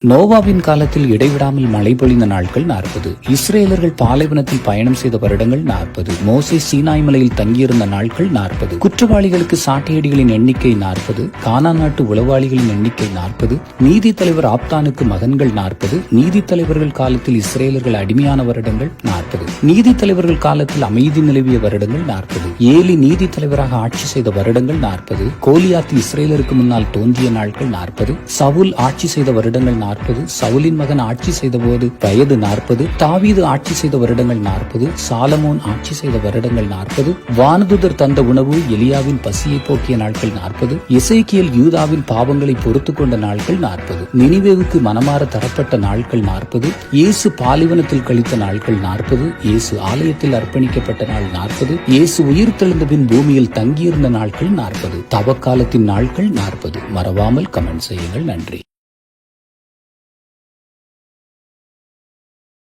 நோவாவின் காலத்தில் இடைவிடாமல் மழை பொழிந்த நாட்கள் 40. இஸ்ரேலர்கள் பாலைவனத்தில் பயணம் செய்த வருடங்கள் 40. மோசே சீனாய் மலையில் தங்கியிருந்த நாட்கள் 40. குற்றவாளிகளுக்கு சாட்டையடிகளின் எண்ணிக்கை 40. கானான் நாட்டு உளவாளிகளின் எண்ணிக்கை 40. நீதி தலைவர் ஆப்தானுக்கு மகன்கள் 40. நீதி தலைவர்கள் காலத்தில் இஸ்ரேலர்கள் அடிமையான வருடங்கள் 40. நீதி தலைவர்கள் காலத்தில் அமைதி நிலவிய வருடங்கள் 40. ஏலி நீதி தலைவராக ஆட்சி செய்த வருடங்கள் 40. கோலியாத் இஸ்ரேலருக்கு முன்னால் தோன்றிய நாட்கள் 40. சவுல் ஆட்சி செய்த வருடங்கள் 40. சவுலின் மகன் ஆட்சி செய்த போது வயது 40. தாவீது ஆட்சி செய்த வருடங்கள் 40. சாலமோன் ஆட்சி செய்த வருடங்கள் 40. வானதுதர் தந்த உணவு எலியாவின் பசியை போக்கிய நாட்கள் 40. எசேக்கியேல் யூதாவின் பாவங்களை பொறுத்து கொண்ட நாட்கள் 40. நினிவேவுக்கு மனமாற தரப்பட்ட நாட்கள் 40. இயேசு பாலைவனத்தில் கழித்த நாட்கள் 40. இயேசு ஆலயத்தில் அர்ப்பணிக்கப்பட்ட நாள் 40. இயேசு உயிர் தெழுந்த பின் பூமியில் தங்கியிருந்த நாட்கள் 40. தவக்காலத்தின் நாட்கள் 40. மறவாமல் கமெண்ட் செய்யுங்கள். நன்றி.